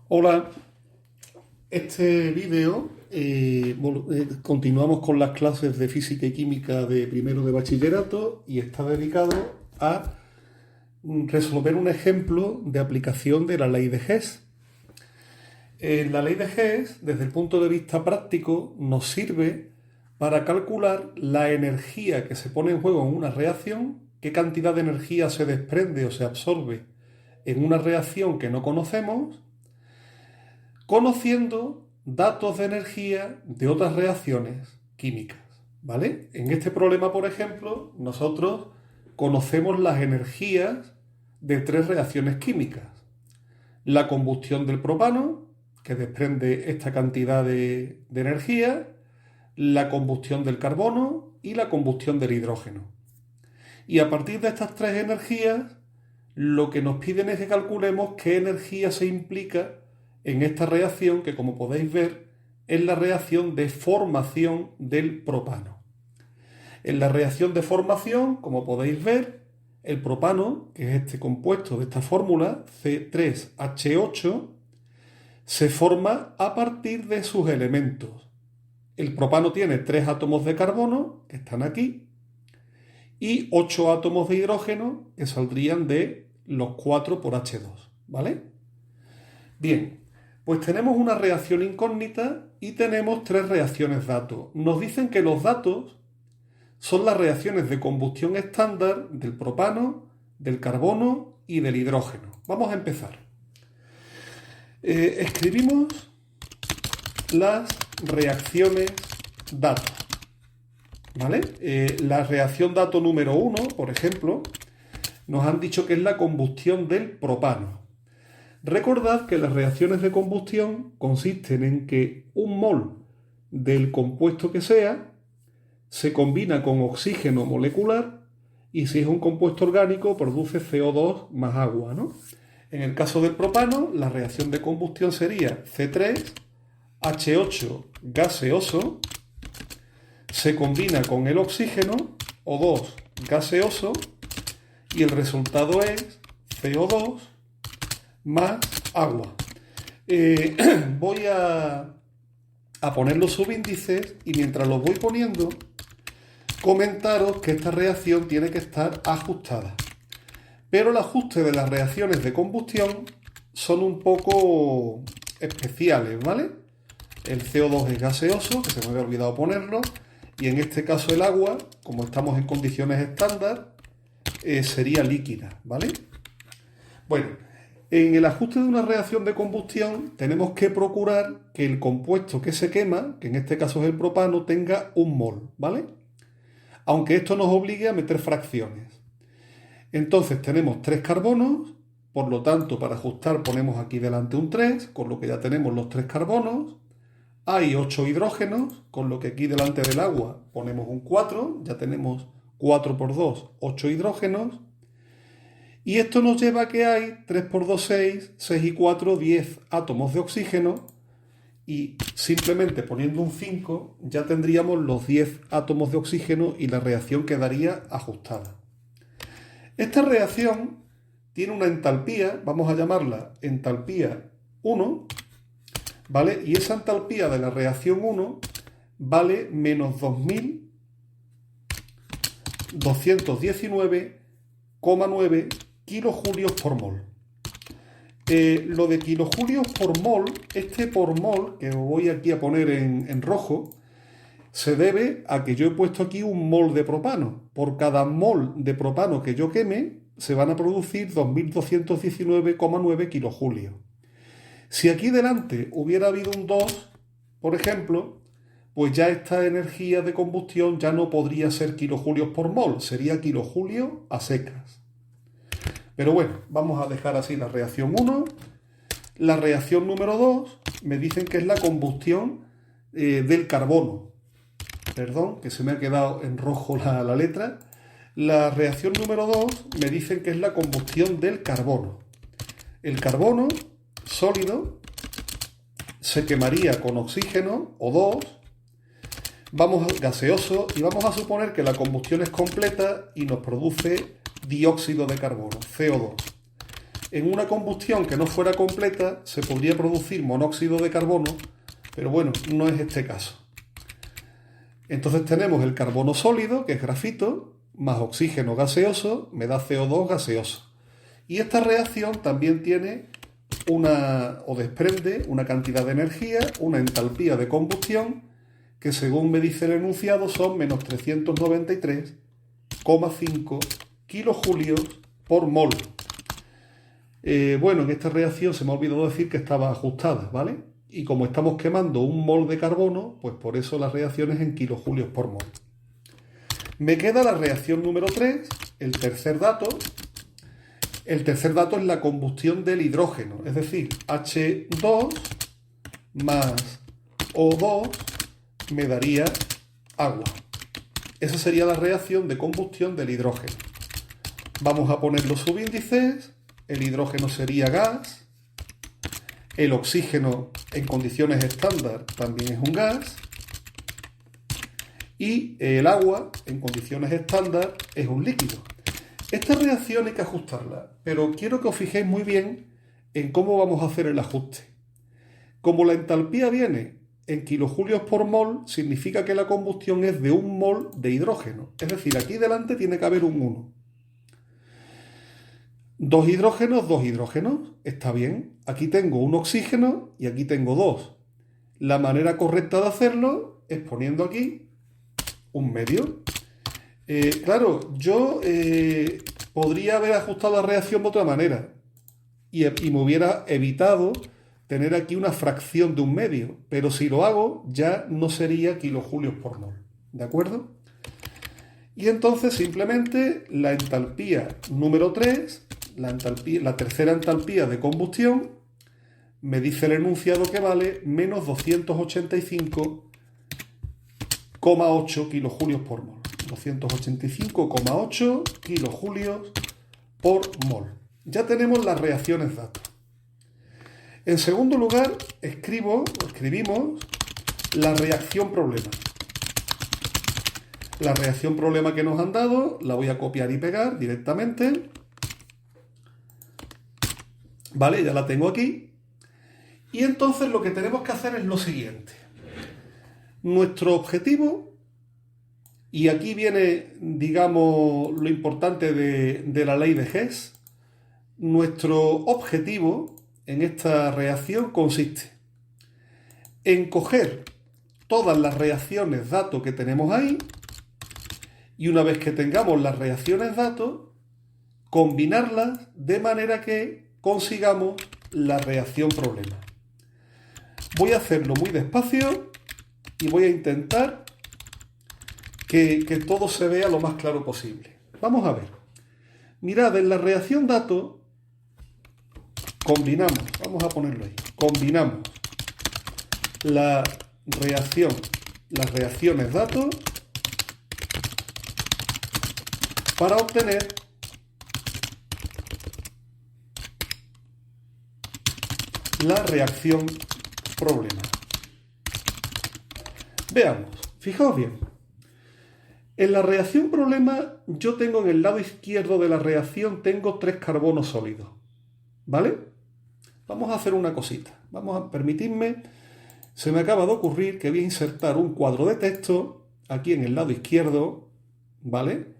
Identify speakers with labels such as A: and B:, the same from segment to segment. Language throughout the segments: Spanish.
A: Hola, este vídeo continuamos con las clases de física y química de primero de bachillerato y está dedicado a resolver un ejemplo de aplicación de la ley de Hess. La ley de Hess, desde el punto de vista práctico, nos sirve para calcular la energía que se pone en juego en una reacción, qué cantidad de energía se desprende o se absorbe en una reacción que no conocemos, conociendo datos de energía de otras reacciones químicas, ¿vale? En este problema, por ejemplo, nosotros conocemos las energías de tres reacciones químicas. La combustión del propano, que desprende esta cantidad de energía, la combustión del carbono y la combustión del hidrógeno. Y a partir de estas tres energías, lo que nos piden es que calculemos qué energía se implica en esta reacción, que como podéis ver es la reacción de formación del propano. En la reacción de formación, como podéis ver, el propano, que es este compuesto de esta fórmula, C3H8, se forma a partir de sus elementos. El propano tiene 3 átomos de carbono, que están aquí, y 8 átomos de hidrógeno, que saldrían de los 4 por H2, ¿vale? Bien, pues tenemos una reacción incógnita y tenemos tres reacciones datos. Nos dicen que los datos son las reacciones de combustión estándar del propano, del carbono y del hidrógeno. Vamos a empezar. Escribimos las reacciones datos, ¿vale? La reacción dato número 1, por ejemplo, nos han dicho que es la combustión del propano. Recordad que las reacciones de combustión consisten en que un mol del compuesto que sea se combina con oxígeno molecular y si es un compuesto orgánico produce CO2 más agua, ¿no? En el caso del propano, la reacción de combustión sería C3H8 gaseoso, se combina con el oxígeno, O2 gaseoso, y el resultado es CO2 más agua. Voy a poner los subíndices y mientras los voy poniendo, comentaros que esta reacción tiene que estar ajustada. Pero el ajuste de las reacciones de combustión son un poco especiales, ¿vale? El CO2 es gaseoso, que se me había olvidado ponerlo, y en este caso el agua, como estamos en condiciones estándar, sería líquida, ¿vale? Bueno, en el ajuste de una reacción de combustión tenemos que procurar que el compuesto que se quema, que en este caso es el propano, tenga un mol, ¿vale? Aunque esto nos obligue a meter fracciones. Entonces tenemos 3 carbonos, por lo tanto para ajustar ponemos aquí delante un 3, con lo que ya tenemos los 3 carbonos. Hay 8 hidrógenos, con lo que aquí delante del agua ponemos un 4, ya tenemos 4 por 2, 8 hidrógenos. Y esto nos lleva a que hay 3 por 2, 6, 6 y 4, 10 átomos de oxígeno. Y simplemente poniendo un 5 ya tendríamos los 10 átomos de oxígeno y la reacción quedaría ajustada. Esta reacción tiene una entalpía, vamos a llamarla entalpía 1, ¿vale? Y esa entalpía de la reacción 1 vale menos 2219,9 kilojulios por mol. Lo de kilojulios por mol, este por mol, que os voy aquí a poner en rojo, se debe a que yo he puesto aquí un mol de propano. Por cada mol de propano que yo queme, se van a producir 2219,9 kilojulios. Si aquí delante hubiera habido un 2, por ejemplo, pues ya esta energía de combustión ya no podría ser kilojulios por mol, sería kilojulio a secas. Pero bueno, vamos a dejar así la reacción 1. La reacción número 2 me dicen que es la combustión del carbono. Perdón, que se me ha quedado en rojo la letra. La reacción número 2 me dicen que es la combustión del carbono. El carbono sólido se quemaría con oxígeno, O2, gaseoso, y vamos a suponer que la combustión es completa y nos produce dióxido de carbono, CO2. en una combustión que no fuera completa se podría producir monóxido de carbono, pero bueno, no es este caso. Entonces tenemos el carbono sólido, que es grafito, más oxígeno gaseoso, me da CO2 gaseoso. Y esta reacción también tiene desprende una cantidad de energía, una entalpía de combustión, que según me dice el enunciado son menos 393,5 kilojulios por mol. Bueno, en esta reacción se me ha olvidado decir que estaba ajustada, ¿vale? Y como estamos quemando un mol de carbono, pues por eso la reacción es en kilojulios por mol. Me queda la reacción número 3, el tercer dato. El tercer dato es la combustión del hidrógeno, es decir, H2 más O2 me daría agua. Esa sería la reacción de combustión del hidrógeno. Vamos a poner los subíndices. El hidrógeno sería gas. El oxígeno en condiciones estándar también es un gas. Y el agua en condiciones estándar es un líquido. Esta reacción hay que ajustarla, pero quiero que os fijéis muy bien en cómo vamos a hacer el ajuste. Como la entalpía viene en kilojulios por mol, significa que la combustión es de un mol de hidrógeno. Es decir, aquí delante tiene que haber un 1. Dos hidrógenos, está bien. Aquí tengo un oxígeno y aquí tengo 2. La manera correcta de hacerlo es poniendo aquí un medio. Claro, yo podría haber ajustado la reacción de otra manera y me hubiera evitado tener aquí una fracción de un medio, pero si lo hago ya no sería kilojulios por mol, ¿de acuerdo? Y entonces simplemente la entalpía número 3, la tercera entalpía de combustión, me dice el enunciado que vale menos 285,8 kilojulios por mol. 285,8 kilojulios por mol. Ya tenemos las reacciones datos. En segundo lugar, escribimos la reacción problema. La reacción problema que nos han dado la voy a copiar y pegar directamente. Vale, ya la tengo aquí. Y entonces lo que tenemos que hacer es lo siguiente. Nuestro objetivo, y aquí viene, digamos, lo importante de la ley de Hess, nuestro objetivo en esta reacción consiste en coger todas las reacciones datos que tenemos ahí y una vez que tengamos las reacciones datos, combinarlas de manera que consigamos la reacción problema. Voy a hacerlo muy despacio y voy a intentar que todo se vea lo más claro posible. Vamos a ver. Mirad, en la reacción dato combinamos, vamos a ponerlo ahí, combinamos las reacciones datos para obtener la reacción problema. Veamos, fijaos bien. En la reacción problema yo tengo en el lado izquierdo de la reacción tengo 3 carbonos sólidos. ¿Vale? Vamos a hacer una cosita. Permitidme, se me acaba de ocurrir que voy a insertar un cuadro de texto aquí en el lado izquierdo, ¿vale?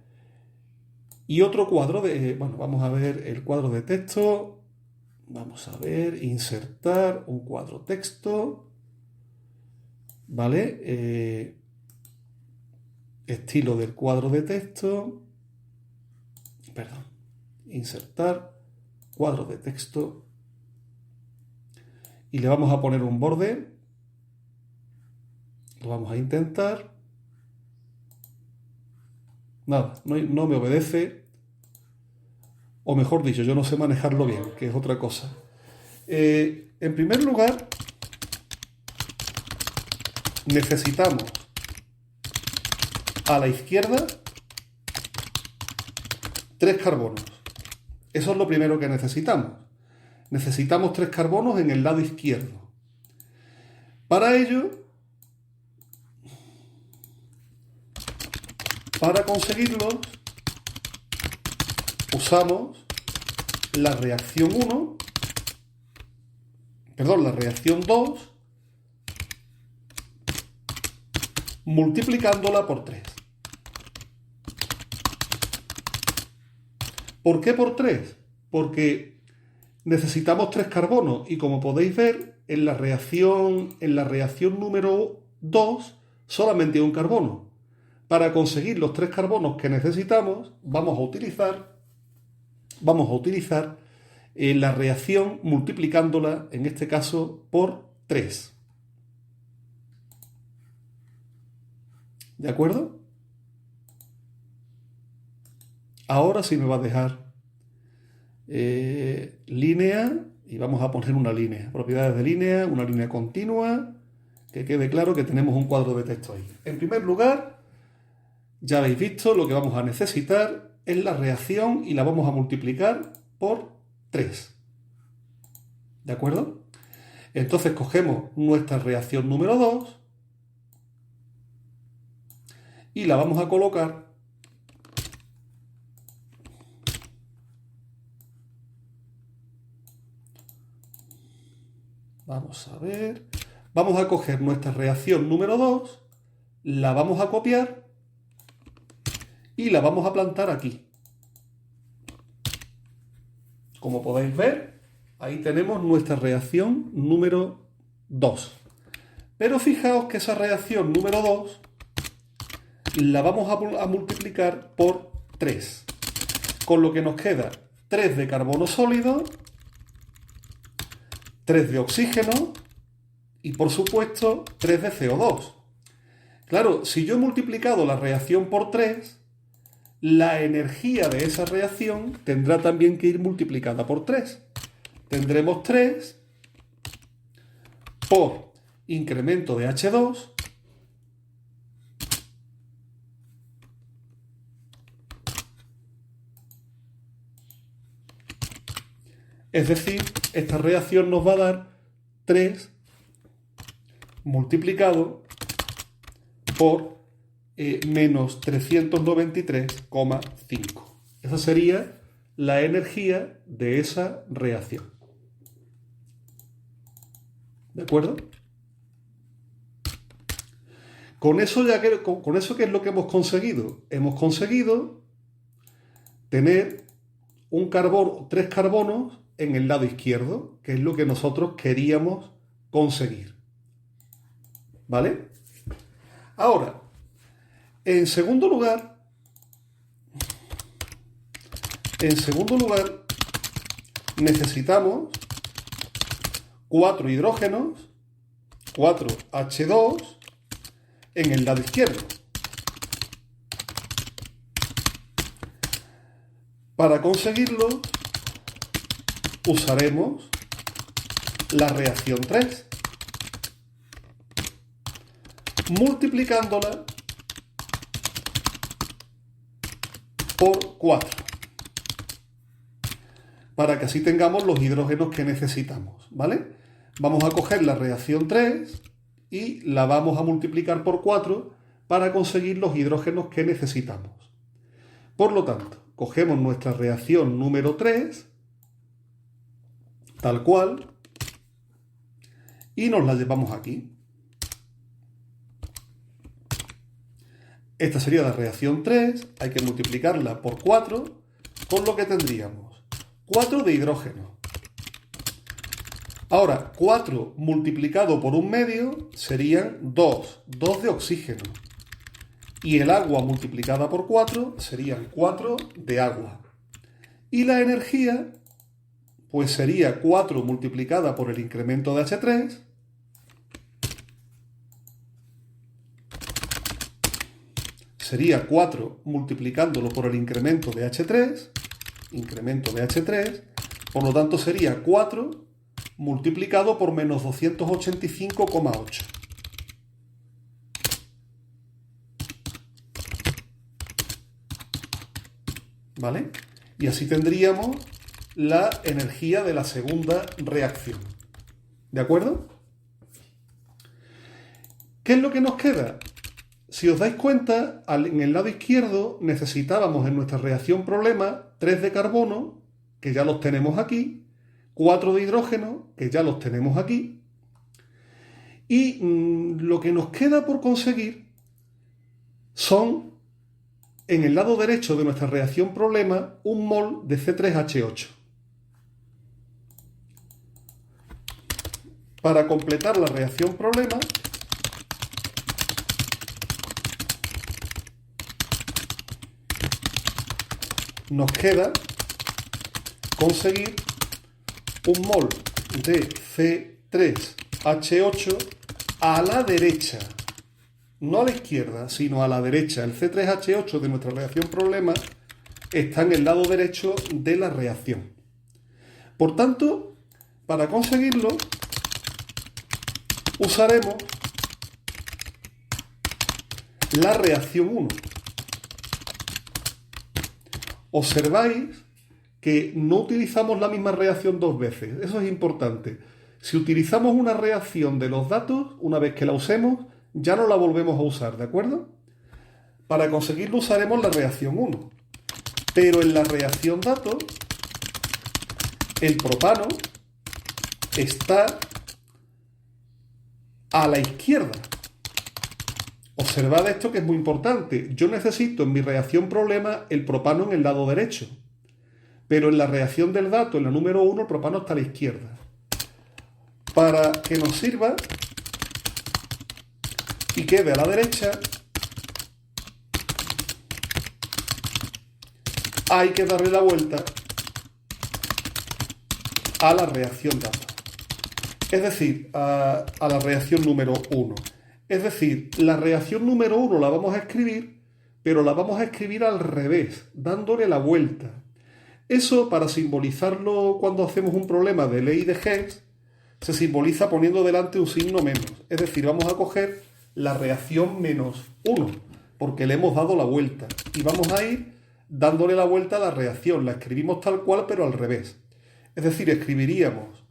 A: Y otro cuadro vamos a ver el cuadro de texto. Vamos a ver, insertar un cuadro texto, ¿vale? Estilo del cuadro de texto, insertar cuadro de texto y le vamos a poner un borde, lo vamos a intentar, nada, no me obedece, o mejor dicho, yo no sé manejarlo bien, que es otra cosa. En primer lugar, necesitamos a la izquierda 3 carbonos. Eso es lo primero que necesitamos. Necesitamos 3 carbonos en el lado izquierdo. Para ello, para conseguirlos, usamos la reacción 1, perdón, la reacción 2, multiplicándola por 3. ¿Por qué por 3? Porque necesitamos 3 carbonos y como podéis ver, en la reacción número 2 solamente hay un carbono. Para conseguir los 3 carbonos que necesitamos, vamos a utilizar la reacción multiplicándola, en este caso, por 3. ¿De acuerdo? Ahora sí me va a dejar línea y vamos a poner una línea. Propiedades de línea, una línea continua, que quede claro que tenemos un cuadro de texto ahí. En primer lugar, ya habéis visto, lo que vamos a necesitar es la reacción y la vamos a multiplicar por 3. ¿De acuerdo? Entonces cogemos nuestra reacción número 2 y la vamos a colocar vamos a ver, vamos a coger nuestra reacción número 2, la vamos a copiar y la vamos a plantar aquí. Como podéis ver, ahí tenemos nuestra reacción número 2. Pero fijaos que esa reacción número 2 la vamos a multiplicar por 3. Con lo que nos queda 3 de carbono sólido, 3 de oxígeno y por supuesto 3 de CO2. Claro, si yo he multiplicado la reacción por 3, la energía de esa reacción tendrá también que ir multiplicada por 3. Tendremos 3 por incremento de H2 es decir, esta reacción nos va a dar 3 multiplicado por menos 393,5. Esa sería la energía de esa reacción. ¿De acuerdo? Con eso, ¿qué es lo que hemos conseguido? Hemos conseguido tener un carbono, 3 carbonos en el lado izquierdo, que es lo que nosotros queríamos conseguir. ¿Vale? Ahora, en segundo lugar, necesitamos 4 hidrógenos, 4 H2 en el lado izquierdo. Para conseguirlo, usaremos la reacción 3, multiplicándola por 4, para que así tengamos los hidrógenos que necesitamos, ¿vale? Vamos a coger la reacción 3 y la vamos a multiplicar por 4 para conseguir los hidrógenos que necesitamos. Por lo tanto, cogemos nuestra reacción número 3, tal cual, y nos la llevamos aquí. Esta sería la reacción 3, hay que multiplicarla por 4, con lo que tendríamos 4 de hidrógeno. Ahora, 4 multiplicado por un medio serían 2 de oxígeno. Y el agua multiplicada por 4 serían 4 de agua. Y la energía, pues sería 4 multiplicada por el incremento de H3, sería 4 multiplicándolo por el incremento de H3, por lo tanto sería 4 multiplicado por menos 285,8. ¿Vale? Y así tendríamos la energía de la segunda reacción. ¿De acuerdo? ¿Qué es lo que nos queda? Si os dais cuenta, en el lado izquierdo necesitábamos en nuestra reacción problema 3 de carbono, que ya los tenemos aquí, 4 de hidrógeno, que ya los tenemos aquí, y lo que nos queda por conseguir son, en el lado derecho de nuestra reacción problema, un mol de C3H8. Para completar la reacción problema, nos queda conseguir un mol de C3H8 a la derecha, no a la izquierda, sino a la derecha. El C3H8 de nuestra reacción problema está en el lado derecho de la reacción. Por tanto, para conseguirlo, usaremos la reacción 1. Observáis que no utilizamos la misma reacción dos veces. Eso es importante. Si utilizamos una reacción de los datos, una vez que la usemos, ya no la volvemos a usar, ¿de acuerdo? Para conseguirlo usaremos la reacción 1. Pero en la reacción datos, el propano está a la izquierda. Observad esto que es muy importante. Yo necesito en mi reacción problema el propano en el lado derecho. Pero en la reacción del dato, en la número 1, el propano está a la izquierda. Para que nos sirva y quede a la derecha, hay que darle la vuelta a la reacción dato. Es decir, a la reacción número 1. Es decir, la reacción número 1 la vamos a escribir, pero la vamos a escribir al revés, dándole la vuelta. Eso, para simbolizarlo cuando hacemos un problema de ley de Higgs, se simboliza poniendo delante un signo menos. Es decir, vamos a coger la reacción menos 1, porque le hemos dado la vuelta. Y vamos a ir dándole la vuelta a la reacción. La escribimos tal cual, pero al revés. Es decir, escribiríamos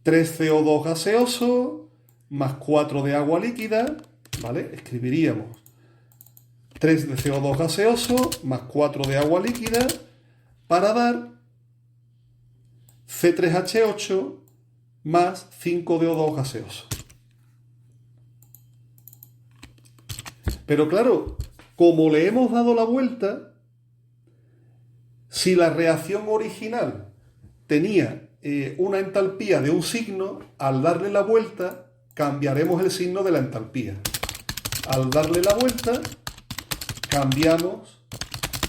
A: 3CO2 gaseoso más 4 de agua líquida, ¿vale? Escribiríamos 3 de CO2 gaseoso más 4 de agua líquida para dar C3H8 más 5 de O2 gaseoso. Pero claro, como le hemos dado la vuelta, si la reacción original tenía una entalpía de un signo, al darle la vuelta cambiaremos el signo de la entalpía. Al darle la vuelta cambiamos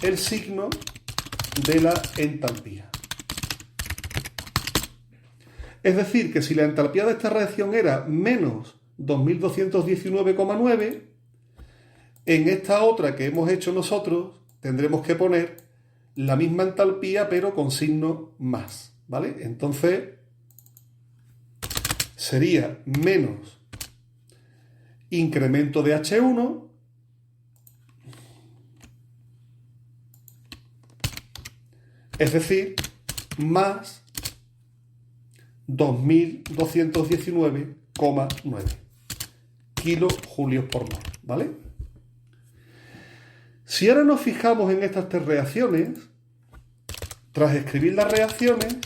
A: el signo de la entalpía. Es decir, que si la entalpía de esta reacción era menos 2219,9, en esta otra que hemos hecho nosotros tendremos que poner la misma entalpía pero con signo más, ¿vale? Entonces sería menos incremento de H1 es decir, más 2219,9 kilojulios por mol, ¿vale? Si ahora nos fijamos en estas tres reacciones, tras escribir las reacciones,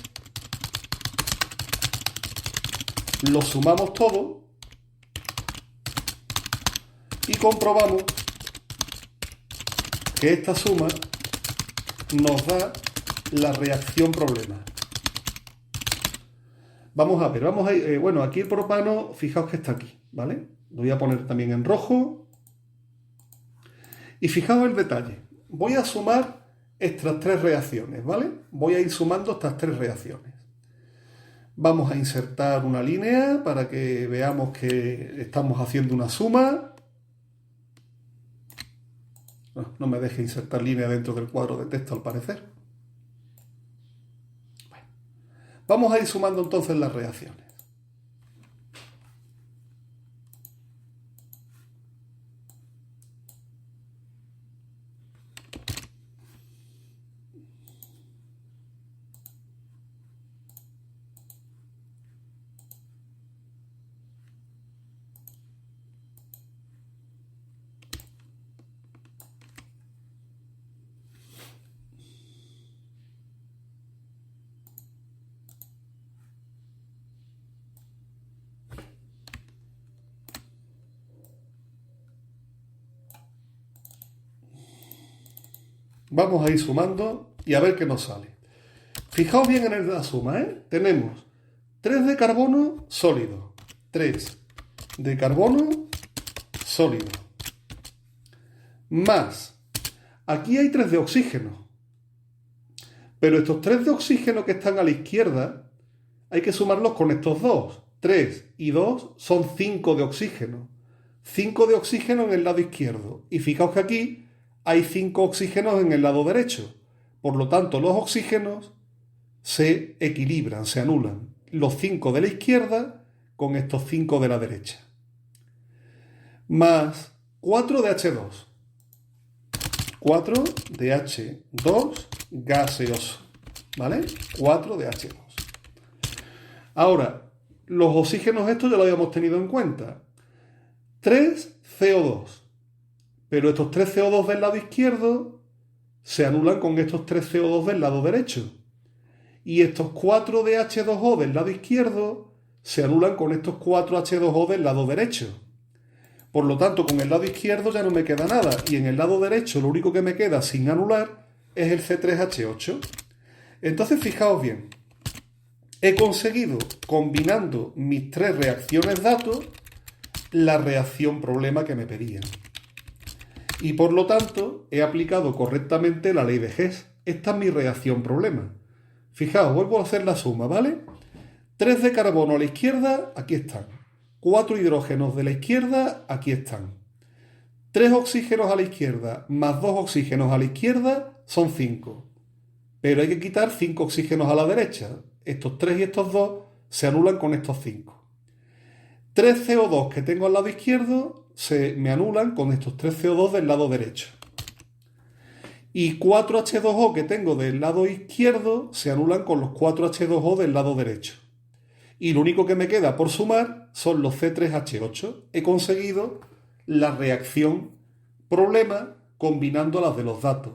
A: lo sumamos todo y comprobamos que esta suma nos da la reacción problema. Vamos a ver, bueno, aquí el propano, fijaos que está aquí, ¿vale? Lo voy a poner también en rojo. Y fijaos el detalle. Voy a sumar estas tres reacciones, ¿vale? Voy a ir sumando estas tres reacciones. Vamos a insertar una línea para que veamos que estamos haciendo una suma. No me deje insertar línea dentro del cuadro de texto al parecer. Bueno, vamos a ir sumando entonces las reacciones. Vamos a ir sumando y a ver qué nos sale. Fijaos bien en la suma, ¿eh? Tenemos 3 de carbono sólido, 3 de carbono sólido, más, aquí hay 3 de oxígeno, pero estos 3 de oxígeno que están a la izquierda hay que sumarlos con estos 2. 3 y 2 son 5 de oxígeno. 5 de oxígeno en el lado izquierdo. Y fijaos que aquí hay 5 oxígenos en el lado derecho. Por lo tanto, los oxígenos se equilibran, se anulan. Los 5 de la izquierda con estos 5 de la derecha. Más 4 de H2. 4 de H2 gaseoso. ¿Vale? 4 de H2. Ahora, los oxígenos estos ya lo habíamos tenido en cuenta. 3 CO2. Pero estos 3 CO2 del lado izquierdo se anulan con estos 3 CO2 del lado derecho. Y estos 4 de H2O del lado izquierdo se anulan con estos 4 H2O del lado derecho. Por lo tanto, con el lado izquierdo ya no me queda nada. Y en el lado derecho lo único que me queda sin anular es el C3H8. Entonces, fijaos bien. He conseguido, combinando mis 3 reacciones datos, la reacción problema que me pedían. Y por lo tanto, he aplicado correctamente la ley de Hess. Esta es mi reacción problema. Fijaos, vuelvo a hacer la suma, ¿vale? 3 de carbono a la izquierda, aquí están. 4 hidrógenos de la izquierda, aquí están. 3 oxígenos a la izquierda más 2 oxígenos a la izquierda son 5. Pero hay que quitar 5 oxígenos a la derecha. Estos 3 y estos 2 se anulan con estos 5. 3 CO2 que tengo al lado izquierdo se me anulan con estos 3 CO2 del lado derecho. Y 4 H2O que tengo del lado izquierdo se anulan con los 4 H2O del lado derecho. Y lo único que me queda por sumar son los C3H8. He conseguido la reacción problema combinando las de los datos.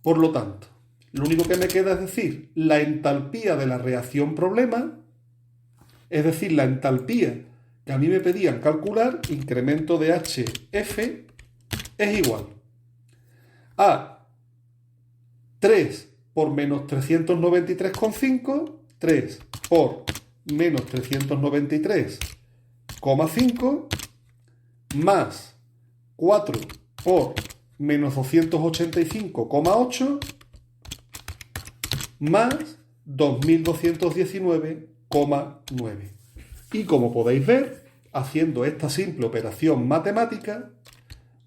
A: Por lo tanto, lo único que me queda es decir, la entalpía de la reacción problema, es decir, la entalpía que a mí me pedían calcular, incremento de HF, es igual a 3 por menos 393,5, 3 por menos 393,5, más 4 por menos 285,8, más 2219,9. Y como podéis ver, haciendo esta simple operación matemática,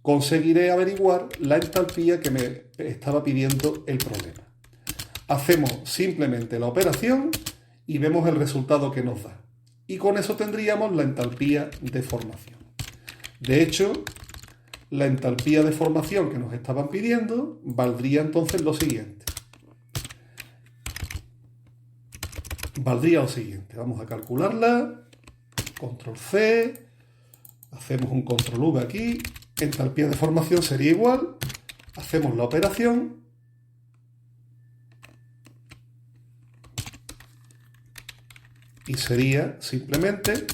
A: conseguiré averiguar la entalpía que me estaba pidiendo el problema. Hacemos simplemente la operación y vemos el resultado que nos da. Y con eso tendríamos la entalpía de formación. De hecho, la entalpía de formación que nos estaban pidiendo valdría entonces lo siguiente. Valdría lo siguiente. Vamos a calcularla. Control C. Hacemos un control V aquí. Entalpía de formación sería igual. Hacemos la operación. Y sería simplemente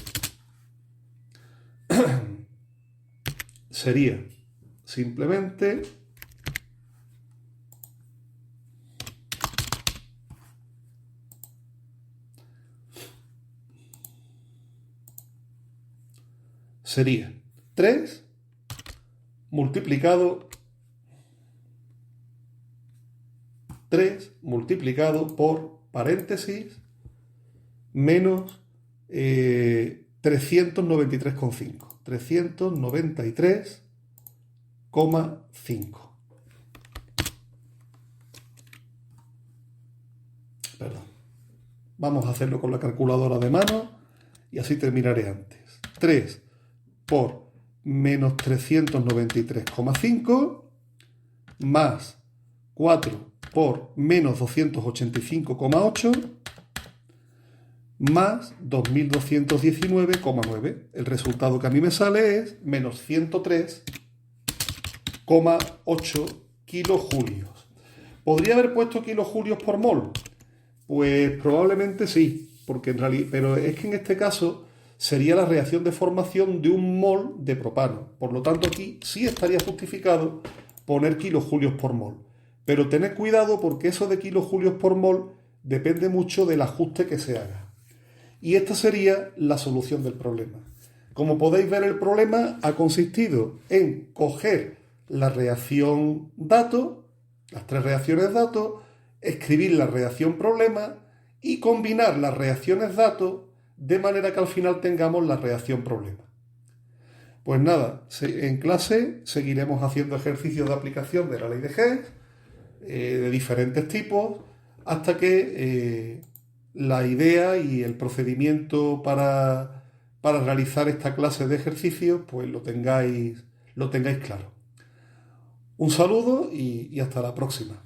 A: sería 3 multiplicado por paréntesis menos 393,5. 393,5. Perdón. Vamos a hacerlo con la calculadora de mano y así terminaré antes. 3 por menos 393,5 más 4 por menos 285,8 más 2219,9. El resultado que a mí me sale es menos 103,8 kilojulios. ¿Podría haber puesto kilojulios por mol? Pues probablemente sí, porque en realidad, pero es que en este caso sería la reacción de formación de un mol de propano. Por lo tanto, aquí sí estaría justificado poner kilojulios por mol. Pero tened cuidado porque eso de kilojulios por mol depende mucho del ajuste que se haga. Y esta sería la solución del problema. Como podéis ver, el problema ha consistido en coger la reacción dato, las tres reacciones dato, escribir la reacción problema y combinar las reacciones dato de manera que al final tengamos la reacción problema. Pues nada, en clase seguiremos haciendo ejercicios de aplicación de la ley de Hess, de diferentes tipos, hasta que la idea y el procedimiento para realizar esta clase de ejercicios pues lo tengáis claro. Un saludo y hasta la próxima.